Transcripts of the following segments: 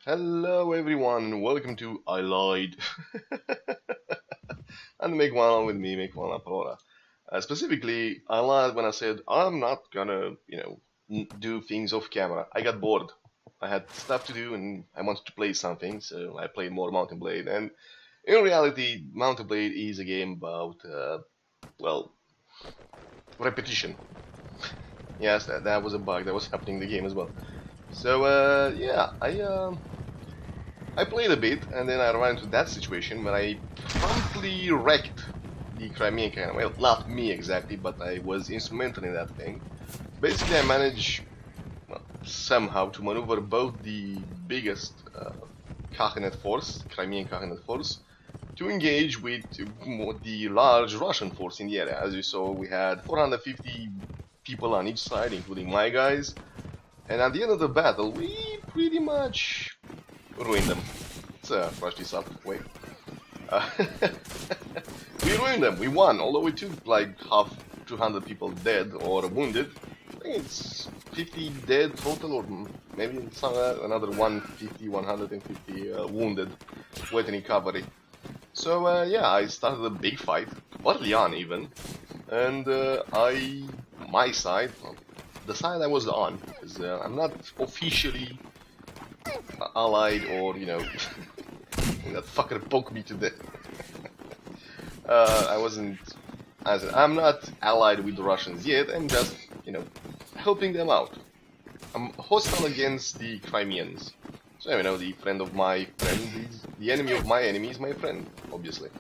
Hello everyone and welcome to I Lied. And make one with me, make one Palora. Specifically, I lied when I said I'm not gonna, do things off camera. I got bored. I had stuff to do and I wanted to play something, so I played more Mountain Blade. And in reality, Mountain Blade is a game about, well, repetition. Yes, that was a bug that was happening in the game as well. So, yeah, I played a bit, and then I ran into that situation where I promptly wrecked the Crimean cannon. Well, not me exactly, but I was instrumental in that thing. Basically, I managed, well, somehow to maneuver both the biggest Khaganate force, Crimean Khaganate force, to engage with the large Russian force in the area. As you saw, we had 450 people on each side, including my guys. And at the end of the battle, we pretty much ruined them. Let's brush this up. Wait. Uh, we ruined them. We won, although we took like 200 people dead or wounded. I think it's 50 dead total, or maybe another 150, 150 wounded waiting recovery. So yeah, I started a big fight early on even, and my side, well, the side I was on, because I'm not officially allied or, that fucker poked me to death. I wasn't, I'm not allied with the Russians yet, I'm just, helping them out. I'm hostile against the Crimeans. So, the friend of my friend is, the enemy of my enemy is my friend, obviously.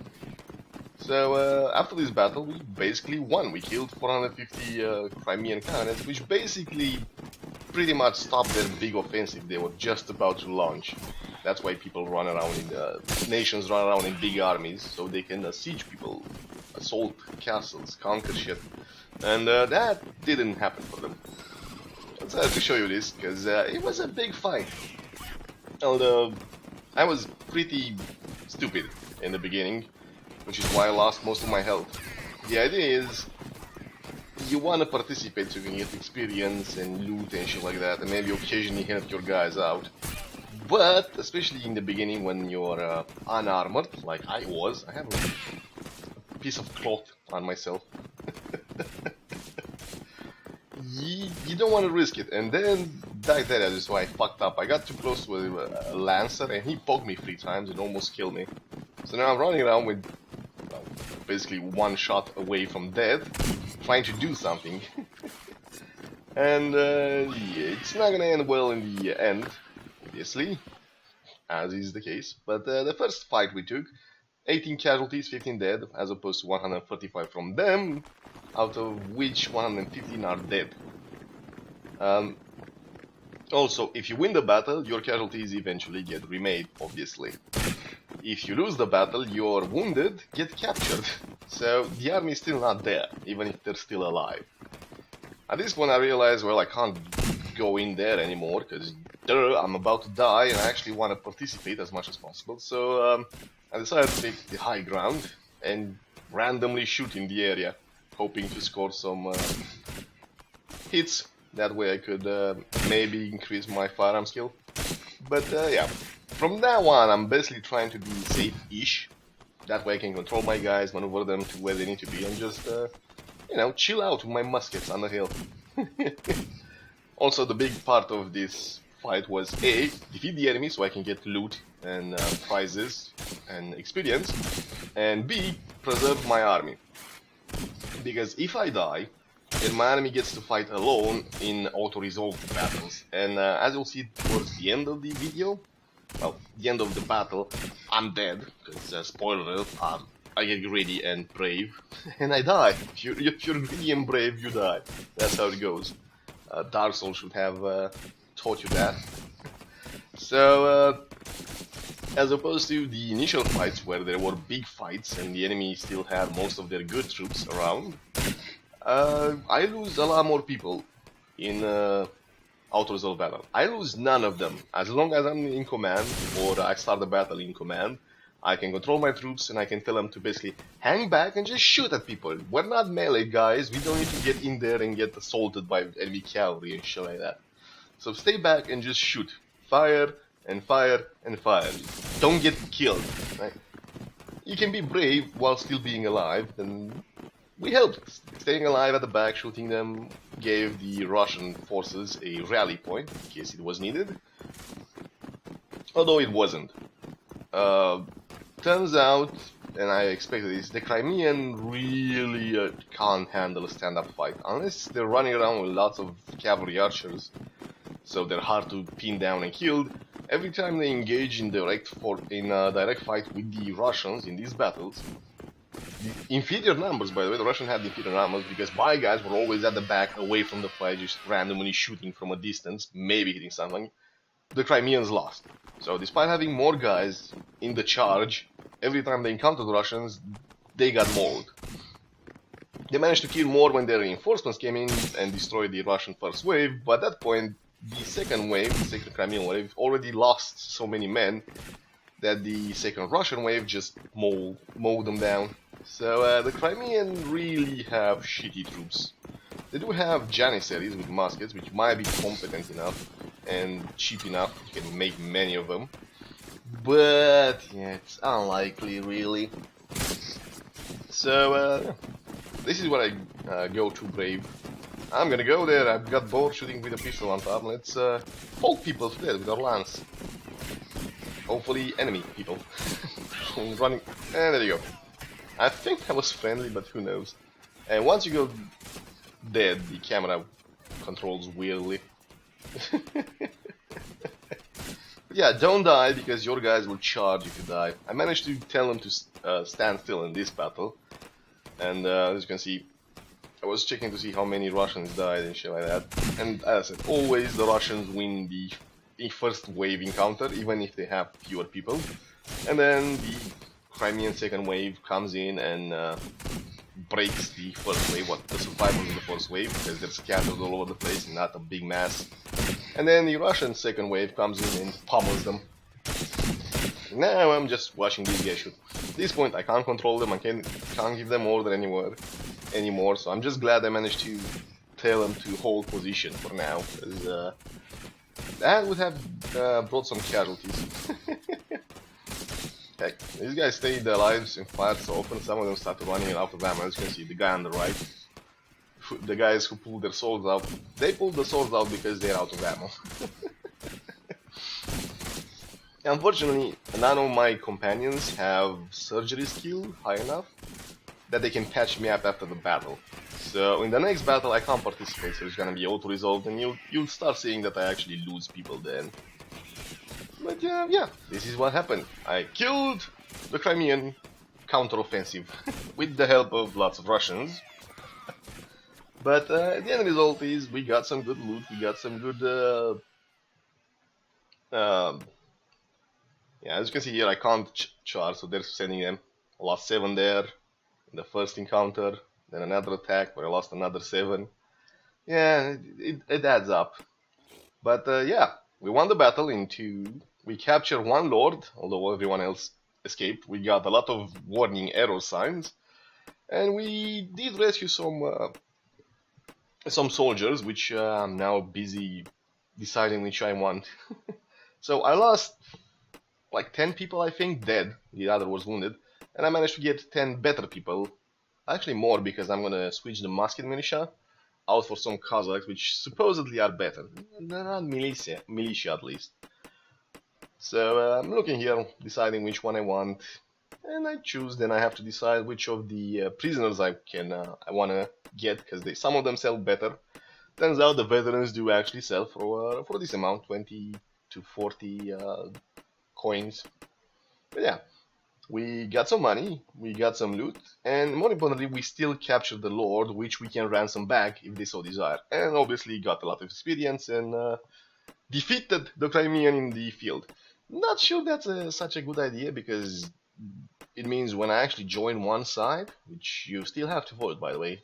So, after this battle, we basically won. We killed 450 Crimean cannons, which basically pretty much stopped their big offensive they were just about to launch. That's why people run around nations run around in big armies, so they can siege people, assault castles, conquer shit. And that didn't happen for them. Let's have to show you this, because it was a big fight. Although I was pretty stupid in the beginning, which is why I lost most of my health. The idea is, you want to participate so you can get experience and loot and shit like that, and maybe occasionally help your guys out. But, especially in the beginning when you're unarmored, like I was, I have a piece of cloth on myself. you don't want to risk it, and then that is why I fucked up. I got too close to a Lancer and he poked me 3 times and almost killed me. So now I'm running around with, well, basically one shot away from death, trying to do something. And yeah, it's not gonna end well in the end, obviously, as is the case. But the first fight we took, 18 casualties, 15 dead, as opposed to 135 from them, out of which 115 are dead. Also, if you win the battle, your casualties eventually get remade, obviously. If you lose the battle, your wounded get captured. So the army is still not there, even if they're still alive. At this point I realized, well, I can't go in there anymore, because I'm about to die and I actually want to participate as much as possible. So I decided to take the high ground and randomly shoot in the area, hoping to score some hits. That way I could maybe increase my firearm skill. But yeah, from now on I'm basically trying to be safe-ish. That way I can control my guys, maneuver them to where they need to be, and just, chill out with my muskets on the hill. Also, the big part of this fight was A, defeat the enemy so I can get loot and prizes and experience, and B, preserve my army. Because if I die, then my enemy gets to fight alone in auto-resolve battles. And as you'll see towards the end of the video, well, the end of the battle, I'm dead, because spoiler alert, I get greedy and brave, and I die. If you're greedy and brave, you die. That's how it goes. Dark Souls should have taught you that. So, as opposed to the initial fights where there were big fights and the enemy still had most of their good troops around, I lose a lot more people in auto-resolve battle. I lose none of them. As long as I'm in command, or I start the battle in command, I can control my troops and I can tell them to basically hang back and just shoot at people. We're not melee guys, we don't need to get in there and get assaulted by enemy cavalry and shit like that. So stay back and just shoot. Fire and fire and fire. Don't get killed. Right? You can be brave while still being alive, and we helped. Staying alive at the back, shooting them, gave the Russian forces a rally point in case it was needed. Although it wasn't. Turns out, and I expected this, the Crimean really can't handle a stand-up fight unless they're running around with lots of cavalry archers, so they're hard to pin down and kill. Every time they engage in direct fight with the Russians in these battles, the inferior numbers, by the way, the Russians had inferior numbers because my guys were always at the back, away from the fight, just randomly shooting from a distance, maybe hitting something. The Crimeans lost. So despite having more guys in the charge, every time they encountered the Russians, they got mauled. They managed to kill more when their reinforcements came in and destroyed the Russian first wave, but at that point, the second wave, the second Crimean wave, already lost so many men that the second Russian wave just mowed them down. So the Crimean really have shitty troops. They do have Janissaries with muskets, which might be competent enough and cheap enough. You can make many of them. But yeah, it's unlikely, really. So this is what I go to brave. I'm gonna go there. I've got bored shooting with a pistol on top. Let's poke people to death with our lance. Hopefully enemy people. Running, and there you go. I think I was friendly, but who knows. And once you go dead, the camera controls weirdly. Yeah, don't die because your guys will charge if you die. I managed to tell them to stand still in this battle. And as you can see, I was checking to see how many Russians died and shit like that. And as I said, always the Russians win the first wave encounter, even if they have fewer people. And then the Crimean second wave comes in and breaks the first wave, the survivors of the first wave, because they're scattered all over the place and not a big mass. And then the Russian second wave comes in and pummels them. Now I'm just watching these guys shoot. At this point I can't control them, I can't give them order anymore, so I'm just glad I managed to tell them to hold position for now, because that would have brought some casualties. Okay, these guys stayed alive and fired so often, some of them started running out of ammo. As you can see, the guy on the right, the guys who pulled their swords out, they pulled the swords out because they're out of ammo. Unfortunately, none of my companions have surgery skill high enough that they can patch me up after the battle. So in the next battle I can't participate, so it's gonna be auto-resolved and you'll start seeing that I actually lose people then. But yeah, this is what happened. I killed the Crimean counter-offensive with the help of lots of Russians. But the end result is we got some good loot, we got some good... yeah, as you can see here, I can't charge, so they're sending them. I lost 7 there in the first encounter, then another attack where I lost another 7. Yeah, it adds up. But yeah, we won the battle in 2. We captured 1 lord, although everyone else escaped. We got a lot of warning arrow signs, and we did rescue some soldiers, which I'm now busy deciding which I want. So I lost like 10 people, I think, dead. The other was wounded, and I managed to get 10 better people. Actually more, because I'm gonna switch the musket militia out for some Cossacks, which supposedly are better. They're not militia at least. So I'm looking here, deciding which one I want, and I choose. Then I have to decide which of the prisoners I wanna get, because some of them sell better. Turns out the veterans do actually sell for this amount, 20 to 40 coins. But yeah, we got some money, we got some loot, and more importantly, we still captured the lord, which we can ransom back if they so desire. And obviously got a lot of experience and defeated the Crimean in the field. Not sure that's such a good idea, because it means when I actually join one side, which you still have to vote, by the way,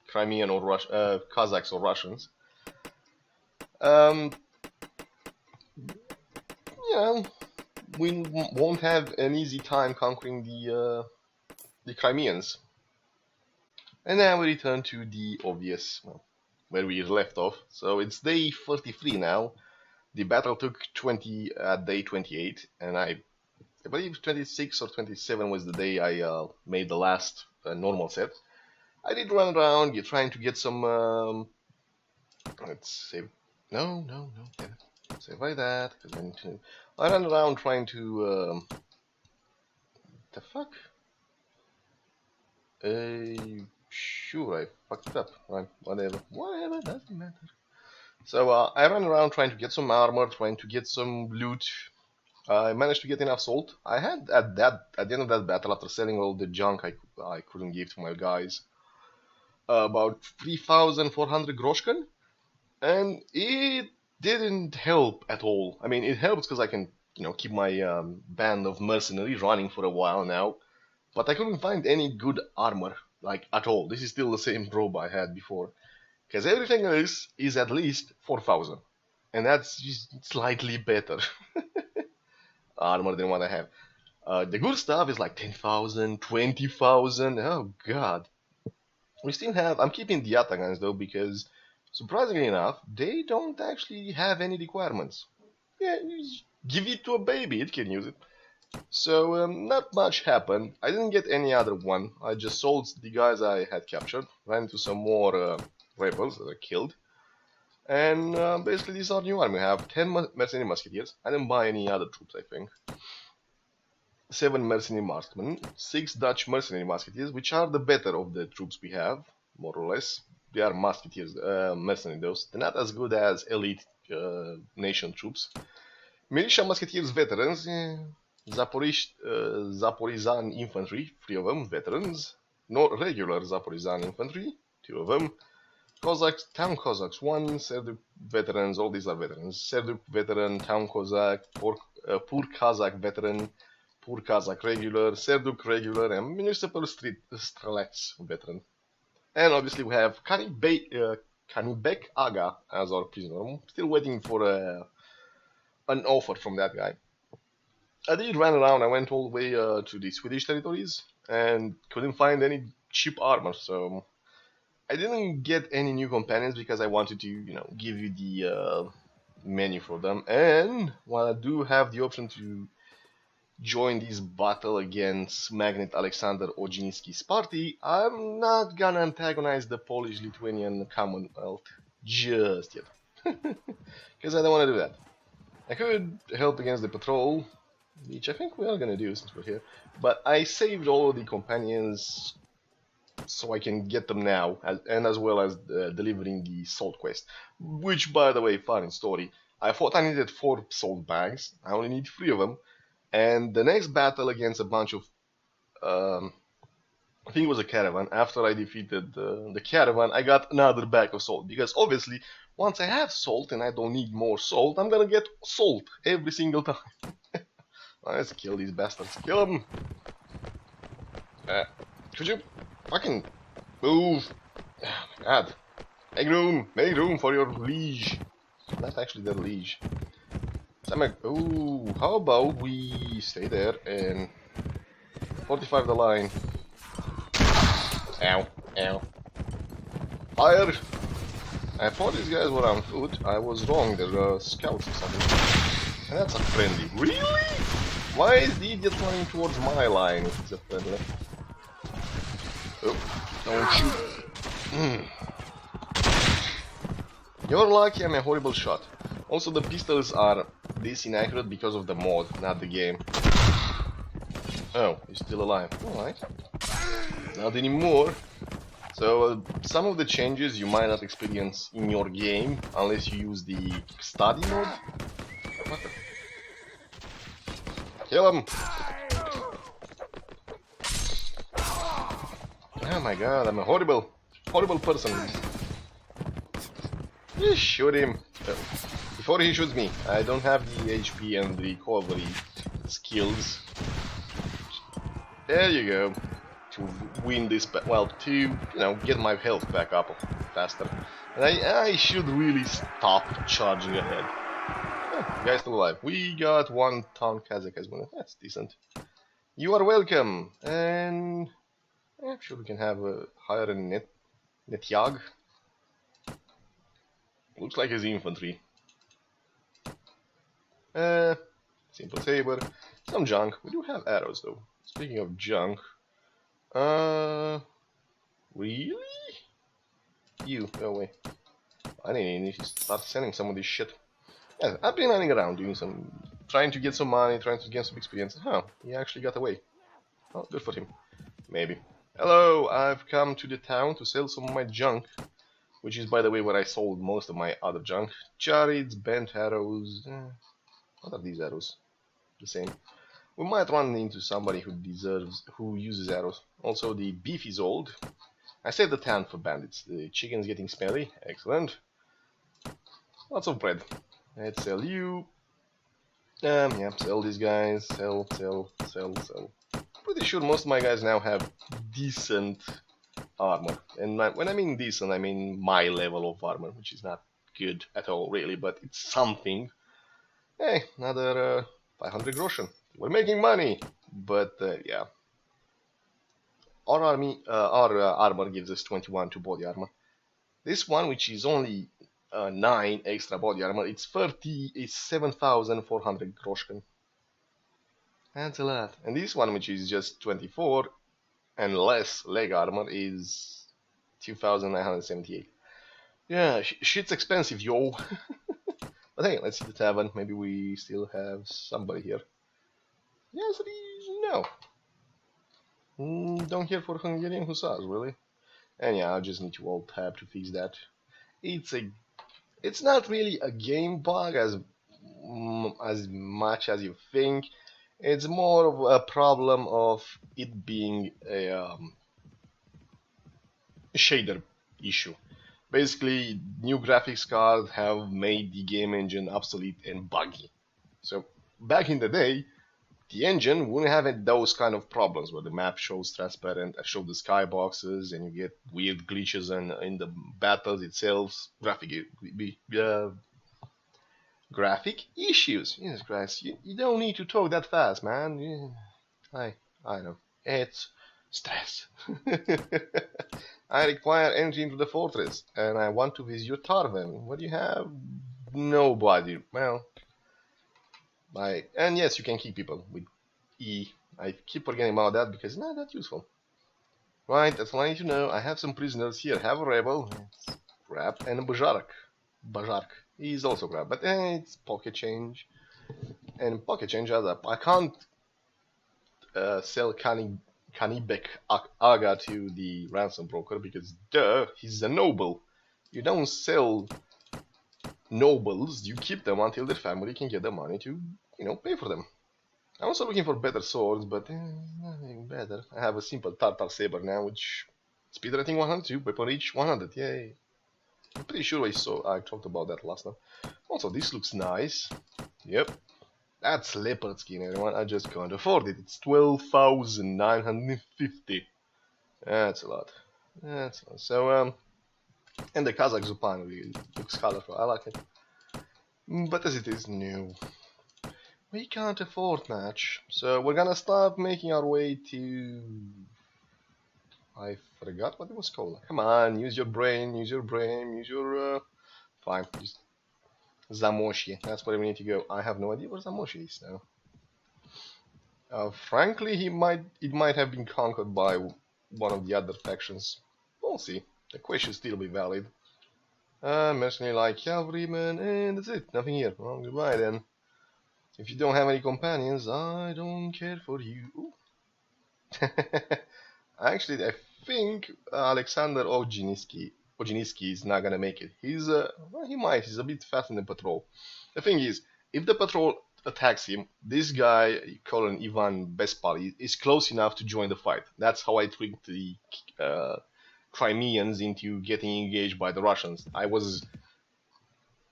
Crimean or Cossacks or Russians, yeah, we won't have an easy time conquering the Crimeans. And now we return to the obvious, well, where we left off. So it's day 43 now. The battle took 20 at day 28, and I believe 26 or 27 was the day I made the last normal set. I did run around trying to get some. Let's save. No, damn it. Save like that. I ran around trying to. The fuck? Sure, I fucked up. Right, whatever, doesn't matter. So I ran around trying to get some armor, trying to get some loot. I managed to get enough salt. I had at the end of that battle, after selling all the junk I couldn't give to my guys, about 3,400 groshkan, and it didn't help at all. I mean, it helps because I can keep my band of mercenaries running for a while now, but I couldn't find any good armor like at all. This is still the same robe I had before, because everything else is at least 4,000, and that's just slightly better armor than what I have. The good stuff is like 10,000, 20,000. Oh god. We still have. I'm keeping the Yatagans though because, surprisingly enough, they don't actually have any requirements. Yeah, you just give it to a baby, it can use it. So not much happened. I didn't get any other one. I just sold the guys I had captured, ran into some more rebels that I killed, and basically these are new army. We have 10 mercenary musketeers. I didn't buy any other troops, I think. 7 mercenary marksmen, 6 Dutch mercenary musketeers, which are the better of the troops we have, more or less. They are musketeers, mercenary those. They're not as good as elite nation troops. Militia musketeers veterans, Zaporizan infantry, 3 of them, veterans. Not regular Zaporizan infantry, 2 of them. Cossacks, town Cossacks, 1, Serduk veterans, all these are veterans. Serduk veteran, town Cossack, Poor Kazakh veteran, Poor Kazakh regular, Serduk regular, and municipal Strelets veteran. And obviously we have Kanibek Aga as our prisoner. I'm still waiting for an offer from that guy. I did run around. I went all the way to the Swedish territories and couldn't find any cheap armor, so I didn't get any new companions because I wanted to, give you the menu for them. And while I do have the option to join this battle against Magnet Alexander Oginski's party, I'm not gonna antagonize the Polish-Lithuanian Commonwealth just yet. Because I don't want to do that. I could help against the patrol, which I think we are gonna do since we're here, but I saved all of the companions so I can get them now, and as well as delivering the salt quest, which, by the way, fun story. I thought I needed 4 salt bags. I only need 3 of them. And the next battle against a bunch of, I think it was a caravan, after I defeated the caravan, I got another bag of salt. Because obviously, once I have salt and I don't need more salt, I'm gonna get salt every single time. Let's kill these bastards. Kill them! Could you fucking move? Oh my god. Make room for your liege. Not actually their liege. Ooh, how about we stay there and 45 the line. Ow, ow. Fire! I thought these guys were on foot. I was wrong, they're scouts or something. And that's a friendly. Really? Why is the idiot running towards my line if it's a friendly? Oh, don't shoot. You're lucky I'm a horrible shot. Also, the pistols are this inaccurate because of the mod, not the game. Oh, he's still alive. Alright. Not anymore. So, some of the changes you might not experience in your game unless you use the study mode. What the? Kill him! Oh my god, I'm a horrible person. Just shoot him. Before he shoots me, I don't have the HP and the recovery skills. There you go. To win this, to get my health back up faster. And I should really stop charging ahead. Oh, the guy's still alive. We got 1 ton Kazakh as well. That's decent. You are welcome. And I'm sure we can have a higher Netyag. Looks like his infantry. Uh, simple saber, some junk. We do have arrows though. Speaking of junk, really? You, go away. I need to start selling some of this shit. Yeah, I've been running around doing some, trying to get some money, trying to get some experience. Huh, he actually got away. Oh, good for him. Maybe. Hello, I've come to the town to sell some of my junk, which is, by the way, where I sold most of my other junk. Charids, bent arrows. What are these arrows? The same. We might run into somebody who uses arrows. Also, the beef is old. I saved the town for bandits. The chicken's getting smelly. Excellent. Lots of bread. Let's sell you. Yeah, sell these guys. Sell. Pretty sure most of my guys now have decent armor. And when I mean decent, I mean my level of armor, which is not good at all, really, but it's something. Hey, another 500 groschen. We're making money, but yeah. Our armor gives us 21 to body armor. This one, which is only 9 extra body armor, it's 7,400 groschen. That's a lot. And this one, which is just 24 and less leg armor, is 2,978. Yeah, shit's expensive, yo. But hey, let's see the tavern. Maybe we still have somebody here. Yes, it is. No. Don't care for Hungarian hussars, really. And yeah, I just need to alt tab to fix that. It's not really a game bug as much as you think. It's more of a problem of it being a shader issue. Basically, new graphics cards have made the game engine obsolete and buggy. So back in the day, the engine wouldn't have those kind of problems where the map shows transparent, shows the skyboxes, and you get weird glitches in the battles itself. Graphic issues. Jesus Christ, you don't need to talk that fast, man. Yeah, I know. It's stress. I require entry into the fortress, and I want to visit your Tarven. What do you have? Nobody. Well, and yes, you can keep people with E. I keep forgetting about that because it's not that useful. Right, that's all I need to know. I have some prisoners here. Have a rebel. It's crap. And a Bajark. Bajark. He's also crap, but it's pocket change. And pocket change adds up. I can't sell Kanibek Aga to the ransom broker because, duh, he's a noble. You don't sell nobles, you keep them until their family can get the money to, pay for them. I'm also looking for better swords, but nothing better. I have a simple Tartar Saber now, which speed rating 102, weapon reach 100, yay. I'm pretty sure I talked about that last time. Also, this looks nice. Yep. That's leopard skin, everyone. I just can't afford it. It's 12,950. That's a lot. That's a lot. So, and the Kazakh Zupan really looks colorful. I like it. But as it is new, we can't afford much. So we're gonna start making our way to... I forgot what it was called. Come on, use your brain, use your... Fine, just... Zamoshye, that's where we need to go. I have no idea where Zamoshye is now. Frankly, it might have been conquered by one of the other factions. We'll see. The quest should still be valid. Mercenary like cavalryman, and that's it. Nothing here. Well, goodbye then. If you don't have any companions, I don't care for you. Actually, I think Alexander Oginiski is not gonna make it. Well, he might. He's a bit fast in the patrol. The thing is, if the patrol attacks him, this guy, Colonel Ivan Bespal, is close enough to join the fight. That's how I tricked the Crimeans into getting engaged by the Russians.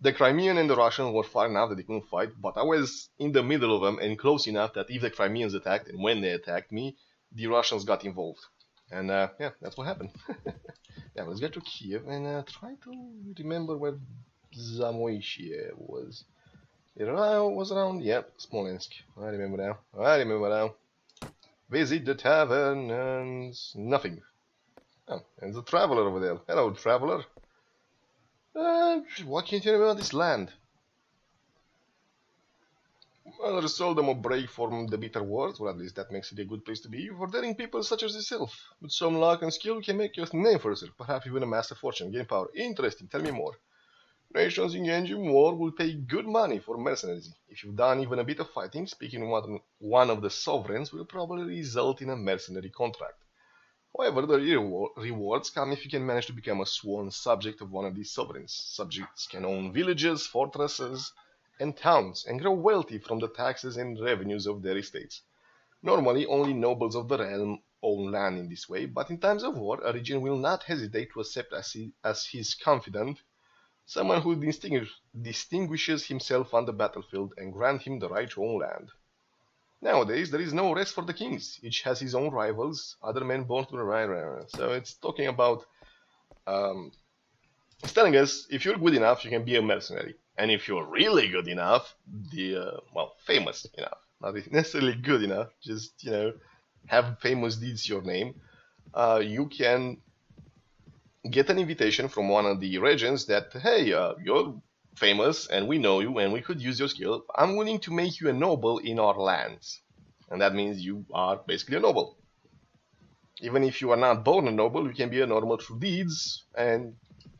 The Crimean and the Russians were far enough that they couldn't fight, but I was in the middle of them and close enough that if the Crimeans attacked, and when they attacked me, the Russians got involved. And yeah, that's what happened. Yeah, let's get to Kiev and try to remember where Zamoishye was. It was around, yep, Smolensk. I remember now. Visit the tavern and nothing. Oh, and the traveler over there. Hello, traveler. What can you tell me about this land? Rather seldom a break from the bitter wars, or at least that makes it a good place to be, for daring people such as yourself. With some luck and skill, you can make your name for yourself, perhaps even amass a fortune, gain power. Interesting, tell me more. Nations engaged in war will pay good money for mercenaries. If you've done even a bit of fighting, speaking with one of the sovereigns will probably result in a mercenary contract. However, the real rewards come if you can manage to become a sworn subject of one of these sovereigns. Subjects can own villages, fortresses, and towns, and grow wealthy from the taxes and revenues of their estates. Normally, only nobles of the realm own land in this way, but in times of war, a region will not hesitate to accept as his confidant someone who distinguishes himself on the battlefield and grant him the right to own land. Nowadays, there is no rest for the kings. Each has his own rivals, other men born to the right. So it's talking about, it's telling us if you're good enough, you can be a mercenary. And if you're really good enough, famous enough, not necessarily good enough, just, have famous deeds your name, you can get an invitation from one of the regions that, hey, you're famous and we know you and we could use your skill. I'm willing to make you a noble in our lands. And that means you are basically a noble. Even if you are not born a noble, you can be a noble through deeds. And,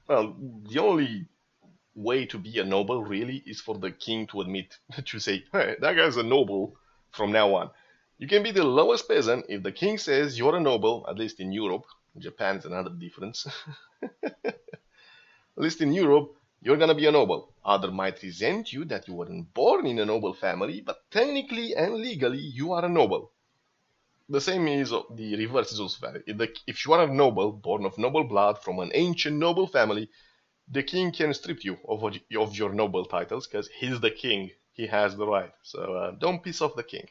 well, the only way to be a noble really is for the king to admit, to say, hey, that guy's a noble from now on. You can be the lowest peasant if the king says you're a noble, at least in Europe. Japan is another difference. At least in Europe, you're gonna be a noble. Others might resent you that you weren't born in a noble family, but technically and legally, you are a noble. The same is the reverse is also valid. If you are a noble, born of noble blood from an ancient noble family, the king can strip you of your noble titles because he's the king. He has the right. So don't piss off the king.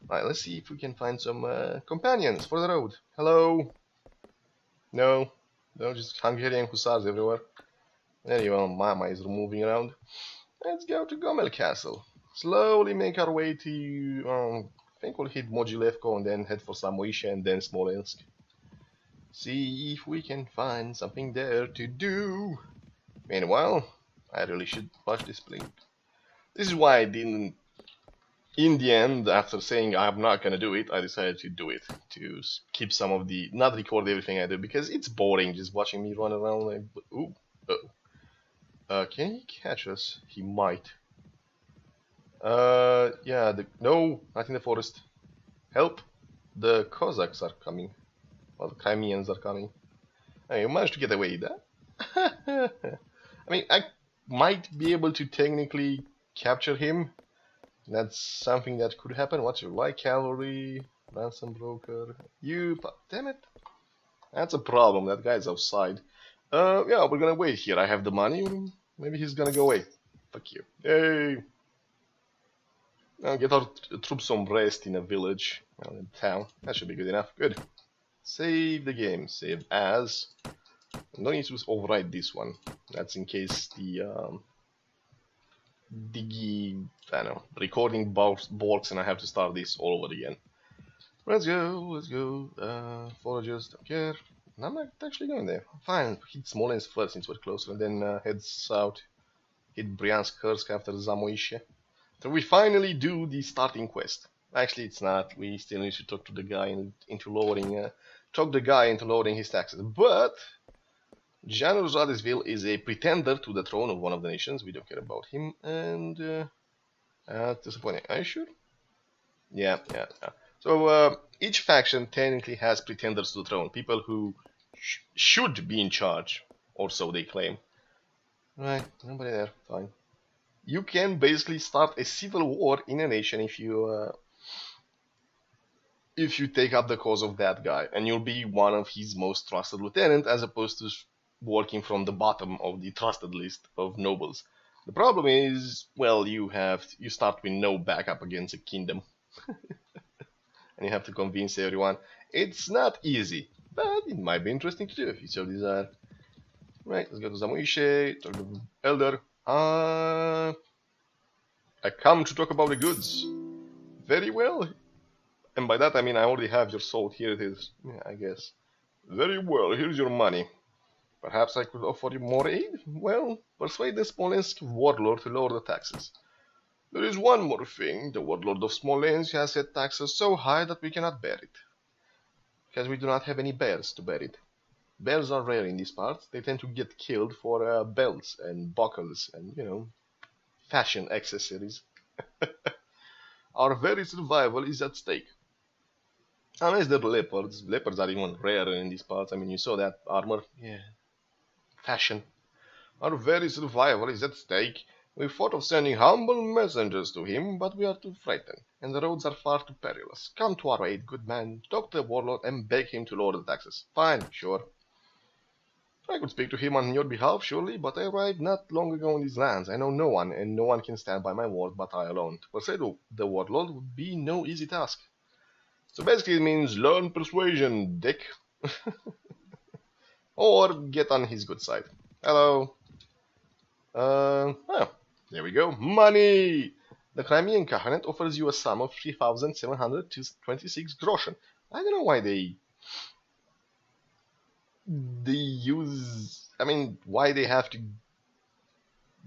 Alright, let's see if we can find some companions for the road. Hello? No, just Hungarian hussars everywhere. There you are, Mama is moving around. Let's go to Gomel Castle. Slowly make our way to, I think we'll hit Mogilevko and then head for Samoisha and then Smolensk. See if we can find something there to do. Meanwhile, I really should watch this blink. This is why I didn't, in the end, after saying I'm not gonna do it, I decided to do it. To keep some of the, not record everything I do, because it's boring just watching me run around like, ooh, can he catch us? He might. Yeah, no, not in the forest. Help! The Cossacks are coming. Well, the Crimeans are coming. You managed to get away with that. I mean, I might be able to technically capture him. That's something that could happen. What's your light cavalry? Ransom broker. Damn it. That's a problem. That guy's outside. Yeah, we're gonna wait here. I have the money. Maybe he's gonna go away. Fuck you. Hey! Now get our troops some rest in a village, in town. That should be good enough. Good. Save the game. Save as. No need to override this one. That's in case the recording balks and I have to start this all over again. Let's go. Foragers, don't care. I'm not actually going there. Fine, hit Smolensk first since we're closer, and then head south. Hit Bryansk, Kursk after Zamoishe. So we finally do the starting quest. Actually, it's not. We still need to talk to the guy into lowering his taxes. But Janus Radisville is a pretender to the throne of one of the nations. We don't care about him. And disappointing. Are you sure? Yeah. So each faction technically has pretenders to the throne, people who should be in charge, or so they claim. Right, nobody there. Fine. You can basically start a civil war in a nation if you take up the cause of that guy, and you'll be one of his most trusted lieutenants, as opposed to working from the bottom of the trusted list of nobles. The problem is, well, you start with no backup against a kingdom. And you have to convince everyone. It's not easy, but it might be interesting to do if you so desire. Right, let's go to Zamoishe, talk to the elder. I come to talk about the goods. Very well. And by that I mean I already have your soul. Here it is, yeah, I guess. Very well, here's your money. Perhaps I could offer you more aid? Well, persuade the Smolensk warlord to lower the taxes. There is one more thing. The warlord of Smolensk has set taxes so high that we cannot bear it. Because we do not have any bears to bear it. Bears are rare in these parts. They tend to get killed for belts and buckles and, fashion accessories. Our very survival is at stake. Unless they're leopards. Leopards are even rarer in these parts. I mean, you saw that armor. Yeah. Fashion. Our very survival is at stake. We thought of sending humble messengers to him, but we are too frightened, and the roads are far too perilous. Come to our aid, good man. Talk to the warlord and beg him to lower the taxes. Fine, sure. I could speak to him on your behalf, surely, but I arrived not long ago in these lands. I know no one, and no one can stand by my word but I alone. To persuade the warlord would be no easy task. So basically it means learn persuasion, dick. Or get on his good side. Hello. Oh, there we go. Money! The Crimean Covenant offers you a sum of 3,726 groschen. I don't know why they use... I mean, why they have to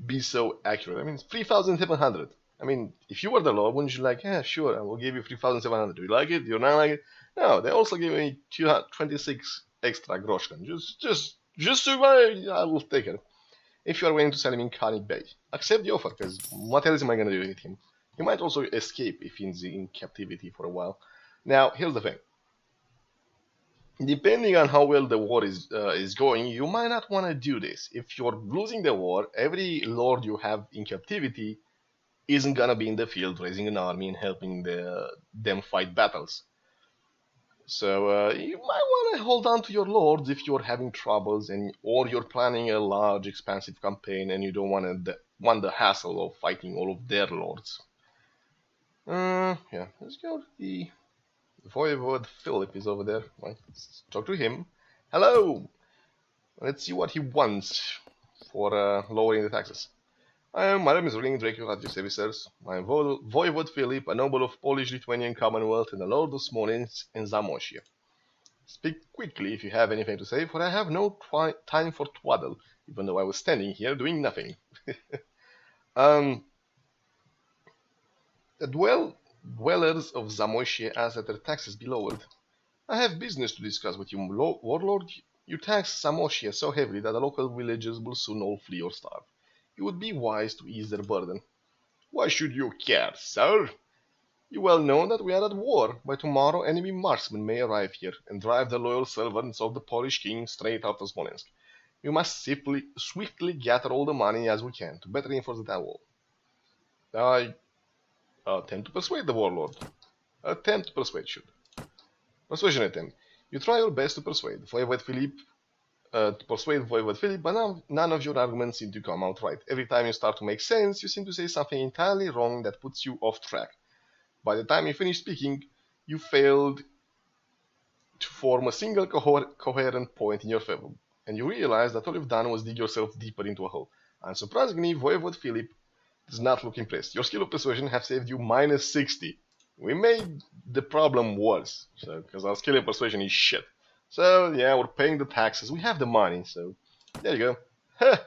be so accurate. I mean, 3,700. I mean, if you were the Lord, wouldn't you like, yeah, sure, I will give you 3,700. Do you like it? Do you not like it? No, they also give me 226 extra groschen. Just so I will take it. If you are willing to sell him in Khanid Bay. Accept the offer, because what else am I going to do with him? He might also escape if he's in captivity for a while. Now, here's the thing. Depending on how well the war is going, you might not want to do this. If you're losing the war, every lord you have in captivity isn't going to be in the field raising an army and helping them fight battles. So you might want to hold on to your lords if you're having troubles or you're planning a large, expansive campaign and you don't want the hassle of fighting all of their lords. Yeah, let's go to the Voivode Philip is over there. Let's talk to him. Hello! Let's see what he wants for lowering the taxes. My name is Ring Draco at your services. I am Voivode Philip, a noble of Polish-Lithuanian Commonwealth and a lord of Smolensk and Zamoshia. Speak quickly if you have anything to say, for I have no time for twaddle, even though I was standing here doing nothing. The dwellers of Zamoshia ask that their taxes be lowered. I have business to discuss with you, warlord. You tax Zamoshia so heavily that the local villagers will soon all flee or starve. It would be wise to ease their burden. Why should you care, sir? You well know that we are at war. By tomorrow enemy marksmen may arrive here and drive the loyal servants of the Polish king straight out of Smolensk. We must swiftly gather all the money as we can to better reinforce the town wall. I attempt to persuade the warlord. Attempt to persuade, should. Persuasion attempt. You try your best to persuade Voivode Philip, but none of your arguments seem to come out right. Every time you start to make sense, you seem to say something entirely wrong that puts you off track. By the time you finish speaking, you failed to form a single coherent point in your favor, and you realize that all you've done was dig yourself deeper into a hole. Unsurprisingly, Voivode Philip does not look impressed. Your skill of persuasion has saved you minus 60. We made the problem worse, because our skill of persuasion is shit. So, yeah, we're paying the taxes. We have the money, so there you go. Huh.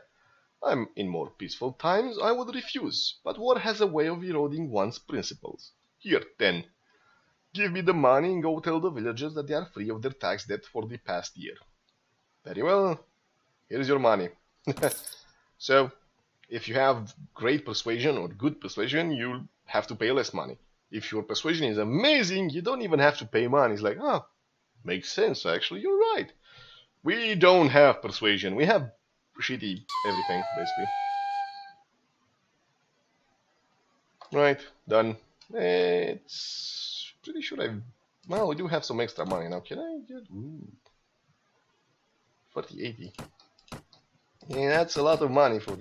I'm in more peaceful times, I would refuse, but war has a way of eroding one's principles. Here, then. Give me the money and go tell the villagers that they are free of their tax debt for the past year. Very well. Here's your money. So, if you have great persuasion or good persuasion, you'll have to pay less money. If your persuasion is amazing, you don't even have to pay money. It's like, oh, makes sense, actually, you're right. We don't have persuasion. We have shitty everything, basically. Right, done. It's pretty sure well, we do have some extra money now. Can I get... Ooh. 4080. Yeah, that's a lot of money for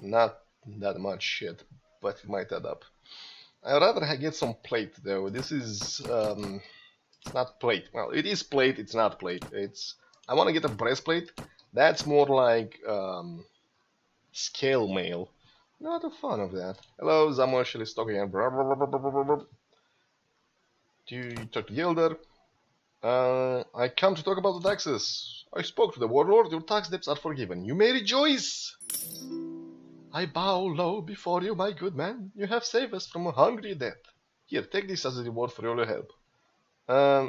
not that much shit, but it might add up. I'd rather get some plate, though. This is... it's not plate. Well, it is plate, it's not plate. I want to get a breastplate. That's more like scale mail. Not a fan of that. Hello, Zamoshia is talking again. Do you talk to the elder? I come to talk about the taxes. I spoke to the warlord. Your tax debts are forgiven. You may rejoice. I bow low before you, my good man. You have saved us from a hungry death. Here, take this as a reward for all your help.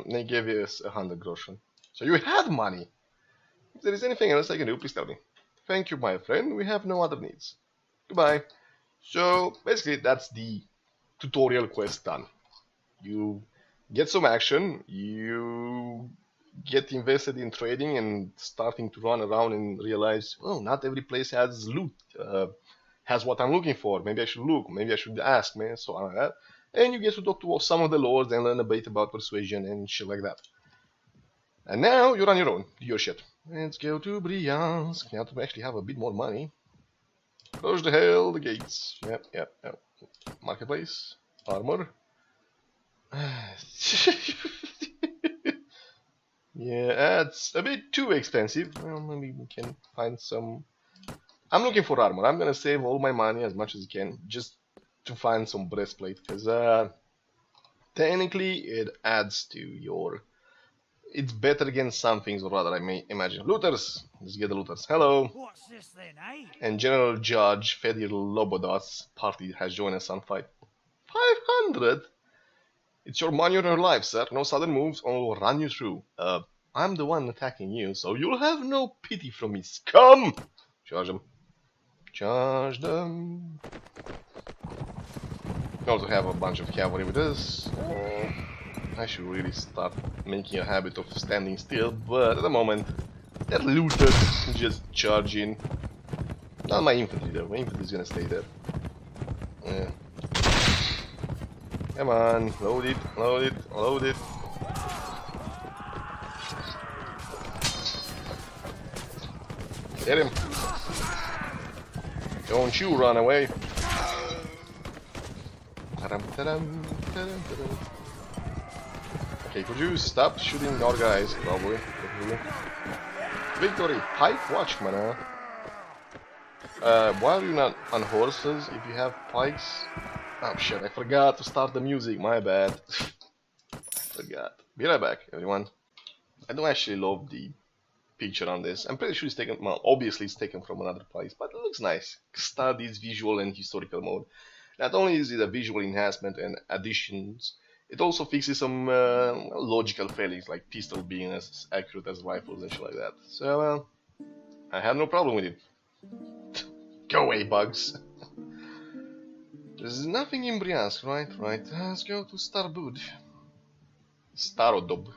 They gave us 100 groschen. So you had money. If there is anything else I can do, please tell me. Thank you, my friend. We have no other needs. Goodbye. So basically, that's the tutorial quest done. You get some action. You get invested in trading and starting to run around and realize, oh, not every place has loot, has what I'm looking for. Maybe I should look. Maybe I should ask, man. So on like that. And you get to talk to some of the lords and learn a bit about persuasion and shit like that. And now you're on your own. Do your shit. Let's go to Bryansk. Now to actually have a bit more money. Close the hell, the gates. Yep. Marketplace. Armor. Yeah, that's a bit too expensive. Well, maybe we can find some... I'm looking for armor. I'm gonna save all my money as much as I can just to find some breastplate, because technically it adds to your... It's better against some things, or rather I may imagine. Looters! Let's get the looters. Hello! What's this then, eh? And General Judge Fedir Lobodot's party has joined us on fight. 500? It's your money or your life, sir. No sudden moves, or we'll run you through. I'm the one attacking you, so you'll have no pity from me, scum! Charge them. Charge them. We also have a bunch of cavalry with us. I should really start making a habit of standing still, but at the moment, they're looters just charging. Not my infantry though, my infantry is gonna stay there. Yeah. Come on, load it, load it, load it. Get him. Don't you run away. Okay, could you stop shooting our guys, probably. Victory! Pike Watchman, huh? Why are you not on horses if you have pikes? Oh shit, I forgot to start the music, my bad. I forgot. Be right back, everyone. I don't actually love the picture on this. I'm pretty sure it's taken, well, obviously it's taken from another place, but it looks nice. Studies visual and historical mode. Not only is it a visual enhancement and additions, it also fixes some logical failings, like pistol being as accurate as rifles and shit like that. So, I have no problem with it. Go away, bugs. There's nothing in Bryansk, right? Right. Let's go to Starbud. Starodob.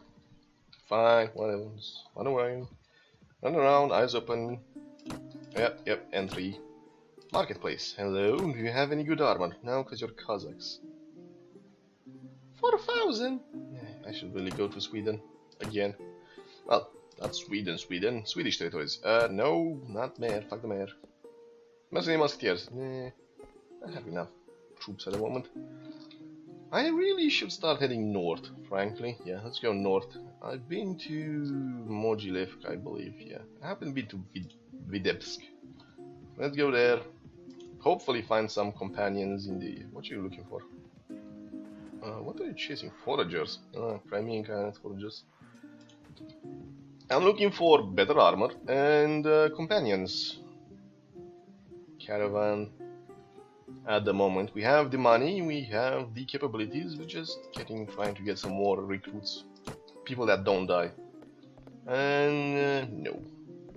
Fine, whatever. Run away. Run around, eyes open. Yep, entry. Marketplace. Hello, do you have any good armor? No, because you're Kazakhs. 4,000? Yeah, I should really go to Sweden. Again. Well, not Sweden. Swedish territories. No, not mayor. Fuck the mayor. Mostly musketeers. Nah, I have enough troops at the moment. I really should start heading north, frankly. Yeah, let's go north. I've been to Mogilevsk, I believe, yeah. I haven't been to Vitebsk. Let's go there. Hopefully find some companions in the... What are you looking for? What are you chasing? Foragers. Crimean kind of foragers. I'm looking for better armor and companions. Caravan. At the moment, we have the money, we have the capabilities, we're just trying to get some more recruits. People that don't die. And no.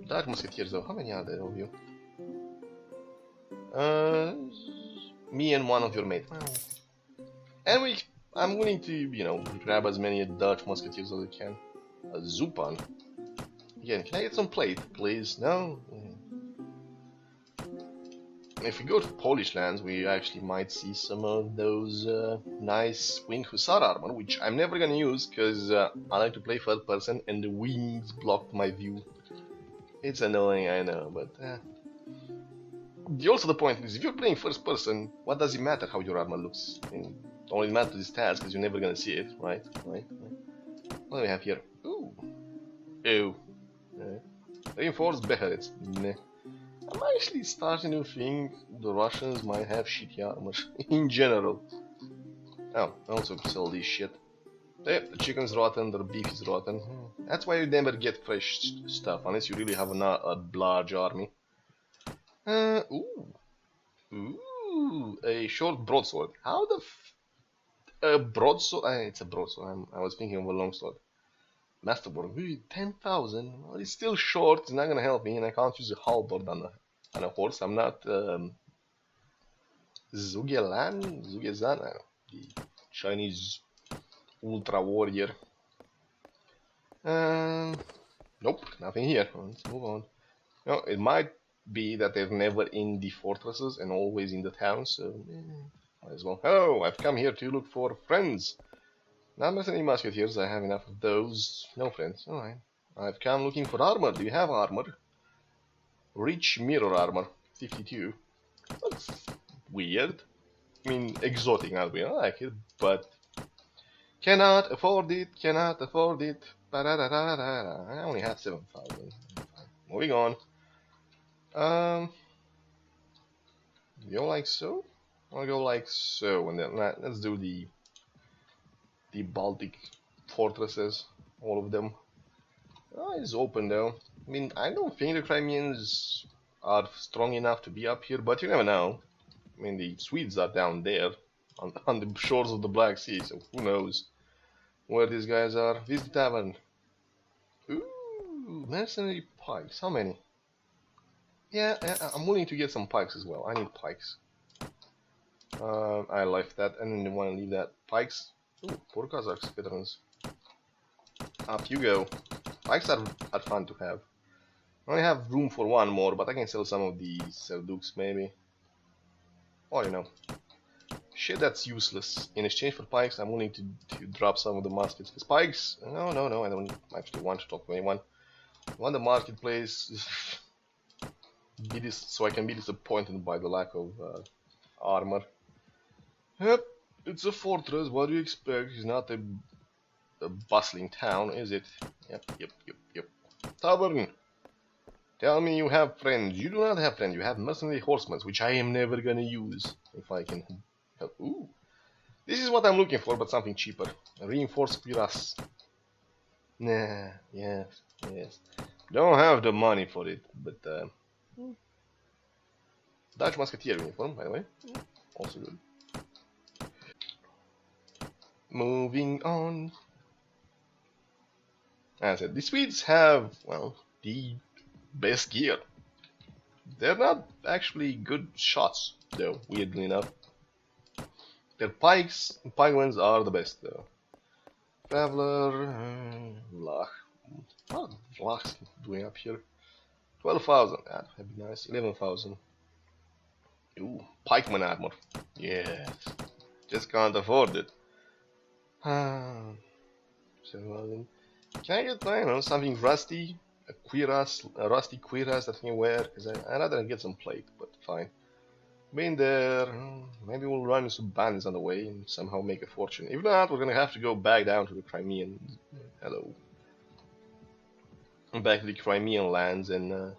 Dark Musketeers though, how many are there of you? Me and one of your mates. And I'm willing to, you know, grab as many Dutch Musketeers as I can. A Zupan. Again, can I get some plate, please? No? If we go to Polish lands, we actually might see some of those nice winged hussar armor, which I'm never gonna use because I like to play third person and the wings blocked my view. It's annoying, I know, but also the point is, if you're playing first person, what does it matter how your armor looks? I mean, it only matters the stats because you're never gonna see it, right? What do we have here? Ooh. Ew. Reinforced Beherets. Meh. I'm actually starting to think the Russians might have shitty armor in general. Oh, I also sell this shit. Yep, the chicken's rotten, the beef is rotten. That's why you never get fresh stuff unless you really have a large army. Ooh. Ooh, a short broadsword. How the a broadsword? It's a broadsword. I was thinking of a longsword. Masterboard. 10,000. Well, it's still short. It's not gonna help me, and I can't use a halberd on a horse. I'm not Zugezan, the Chinese ultra warrior. Nope, nothing here. Let's move on. No, it might be that they're never in the fortresses and always in the towns, so might as well. Oh, I've come here to look for friends. Not many musketeers, I have enough of those. No friends, alright. I've come looking for armor. Do you have armor? Rich mirror armor, 52. That's weird. I mean, exotic, not weird. I like it, but cannot afford it, cannot afford it. I only have 7,000. Moving on. You go like so? I'll go like so, and then let's do the Baltic fortresses, all of them. Oh, it's open though. I mean, I don't think the Crimeans are strong enough to be up here, but you never know. I mean, the Swedes are down there, on the shores of the Black Sea, so who knows where these guys are. This is the tavern. Ooh, mercenary pikes. How many? Yeah, I'm willing to get some pikes as well. I need pikes. I left that and didn't want to leave that. Pikes. Ooh, poor Kazakhs, veterans. Up you go. Pikes are fun to have. I only have room for one more, but I can sell some of these Selduks maybe. Or you know, shit that's useless. In exchange for pikes, I'm willing to drop some of the muskets. Because pikes, no, I don't actually want to talk to anyone. I want the marketplace so I can be disappointed by the lack of armor. Yep, it's a fortress. What do you expect? It's not a bustling town, is it? Yep. Tavern. Tell me you have friends. You do not have friends. You have mercenary horsemen, which I am never gonna use. If I can help. Ooh. This is what I'm looking for, but something cheaper. A reinforced cuirass. Nah, yes. Don't have the money for it, but Dutch musketeer uniform, by the way. Also good. Moving on. As I said, the Swedes have, well, the best gear. They're not actually good shots, though, weirdly enough. Their pikemen are the best, though. Traveler, Vlach. What Vlach's doing up here? 12,000, that'd be nice. 11,000. Ooh, pikeman armor. Yes. Just can't afford it. 7,000. Can I get, I don't know, something rusty? A rusty cuirass that I can wear? Because I'd rather get some plate, but fine. Been there. Maybe we'll run into some bandits on the way and somehow make a fortune. If not, we're gonna have to go back down to the Crimean. Hello. Back to the Crimean lands and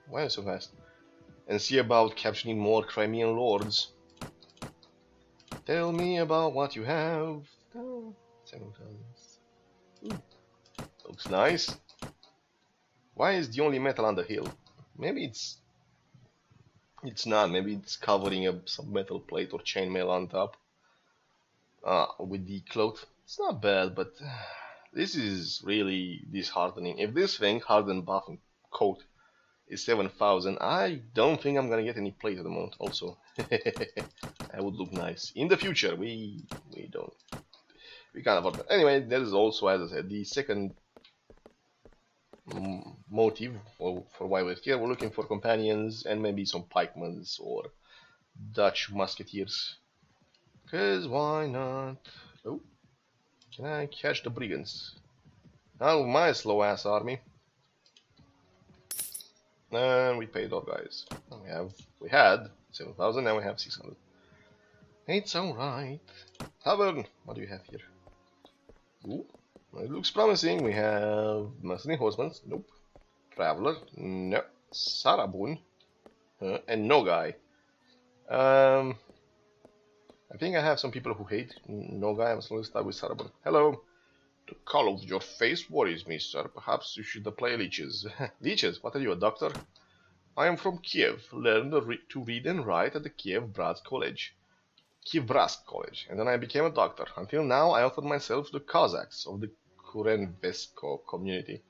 why so fast? And see about capturing more Crimean lords. Tell me about what you have. 7,000. Looks nice. Why is the only metal on the hill? Maybe it's not. Maybe it's covering up some metal plate or chainmail on top. With the cloth. It's not bad, but this is really disheartening. If this thing, hardened buff and coat, is 7,000, I don't think I'm gonna get any plate at the moment. Also, that would look nice in the future. We can't afford that. Anyway, there is also, as I said, the second motive for why we're here. We're looking for companions and maybe some pikemen or Dutch musketeers. Cause why not? Oh, can I catch the brigands? Not my slow ass army. And we paid off, guys. We had 7,000, now we have 600. It's alright. Tavern, what do you have here? Ooh, it looks promising. We have mercenary horsemen. Nope. Traveler. No. Sarabun. And Nogai. I think I have some people who hate Nogai. I'm going to start with Sarabun. Hello. The color of your face worries me, sir. Perhaps you should play leeches. Leeches? What are you, a doctor? I am from Kiev, learned to read and write at the Kievrask College, and then I became a doctor. Until now, I offered myself to the Cossacks of the Kurenvesko community.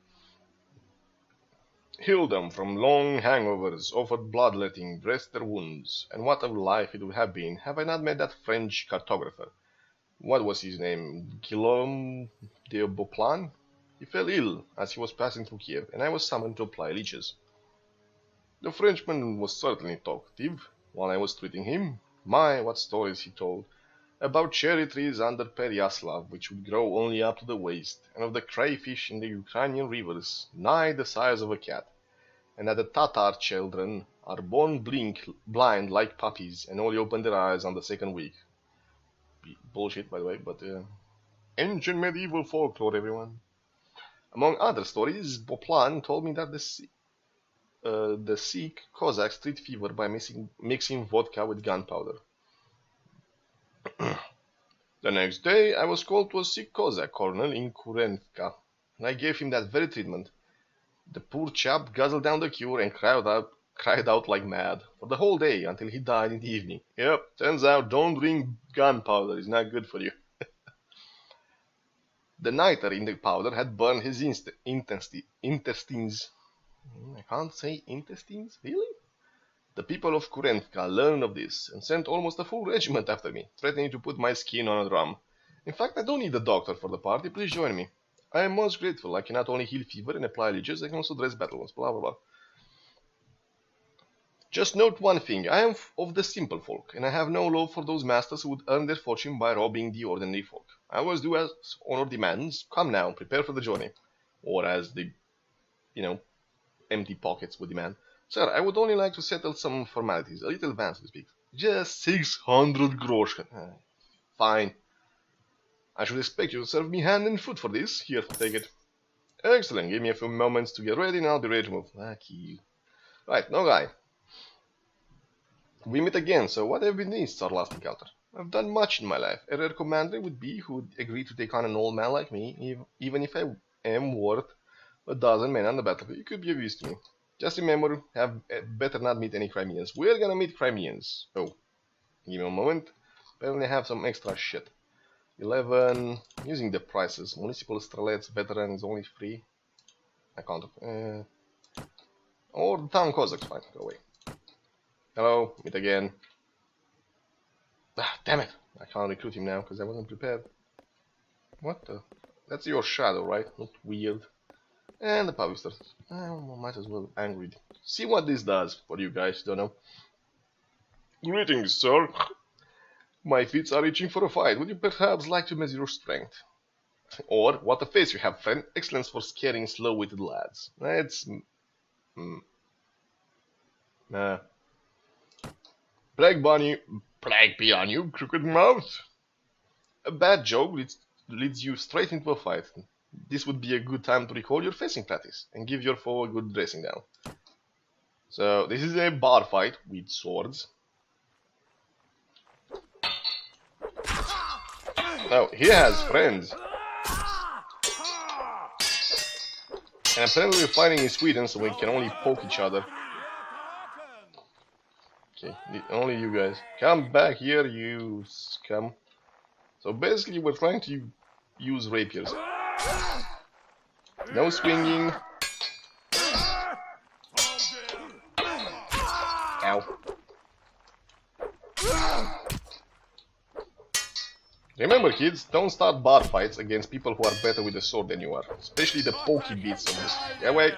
Healed them from long hangovers, offered bloodletting, dressed their wounds, and what a life it would have been had I not met that French cartographer. What was his name? Guillaume de Beauplan? He fell ill as he was passing through Kiev, and I was summoned to apply leeches. The Frenchman was certainly talkative while I was treating him. My, what stories he told! About cherry trees under Peryaslav, which would grow only up to the waist, and of the crayfish in the Ukrainian rivers, nigh the size of a cat, and that the Tatar children are born blind like puppies and only open their eyes on the second week. Bullshit, by the way, but ancient medieval folklore, everyone. Among other stories, Boplan told me that the Sikh Cossacks treat fever by mixing vodka with gunpowder. The next day, I was called to a Sikh Cossack colonel in Kurenka, and I gave him that very treatment. The poor chap guzzled down the cure and cried out like mad for the whole day until he died in the evening. Yep, turns out don't drink gunpowder, it's not good for you. The niter in the powder had burned his intestines. I can't say intestines, really? The people of Kurenka learned of this and sent almost a full regiment after me, threatening to put my skin on a drum. In fact, I don't need a doctor for the party, please join me. I am most grateful. I can not only heal fever and apply leeches, I can also dress battle wounds, blah blah blah. Just note one thing, I am of the simple folk, and I have no love for those masters who would earn their fortune by robbing the ordinary folk. I always do as honor demands. Come now, prepare for the journey. Or as the, empty pockets would demand. Sir, I would only like to settle some formalities, a little advance, so to speak. Just 600 groschen. Fine. I should expect you to serve me hand and foot for this. Here, take it. Excellent. Give me a few moments to get ready and I'll be ready to move. Lucky. Right, no guy. We meet again, so what have been these, our last encounter? I've done much in my life. A rare commander would be who would agree to take on an old man like me, even if I am worth a dozen men on the battlefield. It could be of use to me. Just remember, better not meet any Crimeans. We're gonna meet Crimeans. Oh, give me a moment. Apparently I have some extra shit. 11, using the prices. Municipal Strelets veteran is only free. I can't. Or the town Cossacks, fine, go away. Hello, meet again. Ah, damn it! I can't recruit him now because I wasn't prepared. What the? That's your shadow, right? Not weird. And the puppy starts. I might as well angry. See what this does for you guys, don't know. Greetings, sir. My feet are itching for a fight. Would you perhaps like to measure your strength? Or, what a face you have, friend. Excellence for scaring slow-witted lads. It's... Plague be on you, crooked mouth. A bad joke leads you straight into a fight. This would be a good time to recall your fencing practice and give your foe a good dressing down. So, this is a bar fight with swords. Now, he has friends. And apparently we're fighting in Sweden, so we can only poke each other. Okay, only you guys. Come back here, you scum. So basically we're trying to use rapiers. No swinging. Ow. Remember kids, don't start bar fights against people who are better with the sword than you are. Especially the pokey bits of this. Get away.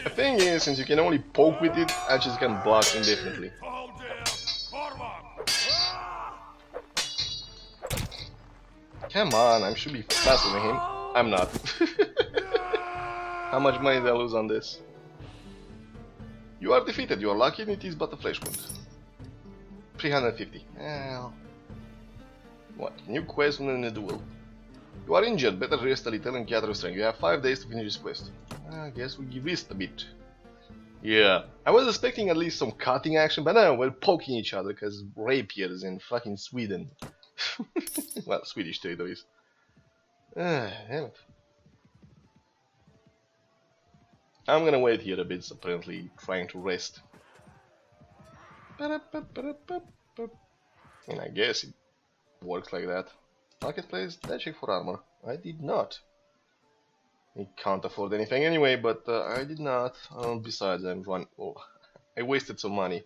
The thing is, since you can only poke with it, I just can blast indefinitely. Come on, I should be faster than him. I'm not. How much money did I lose on this? You are defeated, you are lucky and it is but a flesh wound. 350. Well, what? New quest in a duel. You are injured, better rest a little and gather your strength. You have 5 days to finish this quest. I guess we rest a bit. Yeah, I was expecting at least some cutting action, but no, we're poking each other because rapiers in fucking Sweden. Well, Swedish territories. Damn it. I'm gonna wait here a bit, apparently trying to rest. And I guess it works like that. Marketplace, did I check for armor? I did not. I can't afford anything anyway, but I did not. Besides, I wasted some money.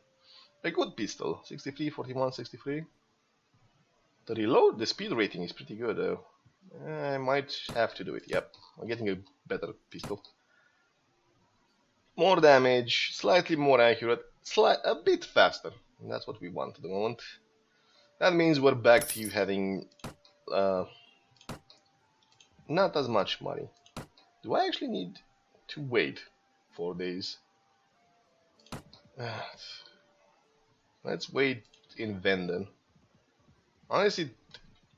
A good pistol, 63, 41, 63. The reload, the speed rating is pretty good though. I might have to do it, yep. I'm getting a better pistol. More damage, slightly more accurate, a bit faster. And that's what we want at the moment. That means we're back to having not as much money. Do I actually need to wait 4 days? Let's wait in Venden. Honestly,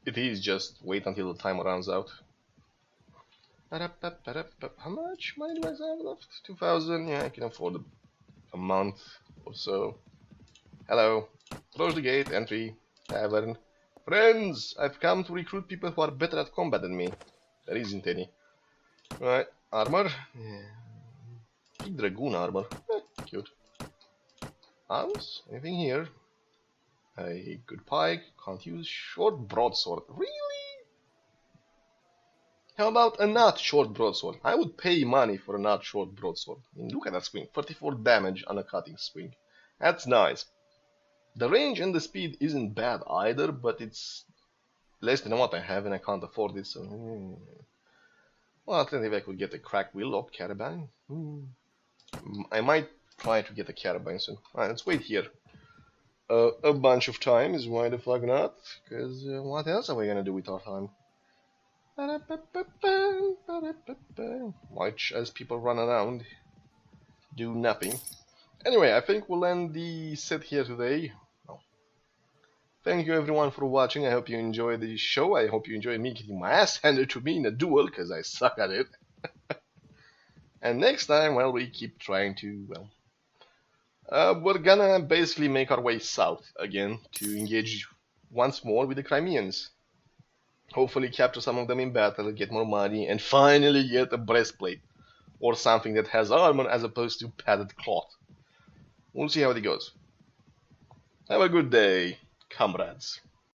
it is just wait until the time runs out. How much money do I have left? 2,000? Yeah, I can afford a month or so. Hello. Close the gate, entry, tavern. Friends, I've come to recruit people who are better at combat than me. There isn't any. Right, armor. Yeah. Big dragoon armor. Cute. Arms? Anything here? A good pike. Can't use short broadsword. Really? How about a not short broadsword? I would pay money for a not short broadsword. I mean, look at that swing. 34 damage on a cutting swing. That's nice. The range and the speed isn't bad either, but it's less than what I have and I can't afford it, so... Well, alternatively I could get a crack wheel or caravan. I might try to get a caravan soon. Alright, let's wait here. A bunch of times, why the fuck not? Because what else are we gonna do with our time? Watch as people run around, do nothing. Anyway, I think we'll end the set here today. Thank you everyone for watching. I hope you enjoyed the show. I hope you enjoyed me getting my ass handed to me in a duel, because I suck at it. And next time, well, we keep trying to, well... we're gonna basically make our way south again to engage once more with the Crimeans. Hopefully capture some of them in battle, get more money, and finally get a breastplate. Or something that has armor as opposed to padded cloth. We'll see how it goes. Have a good day, comrades.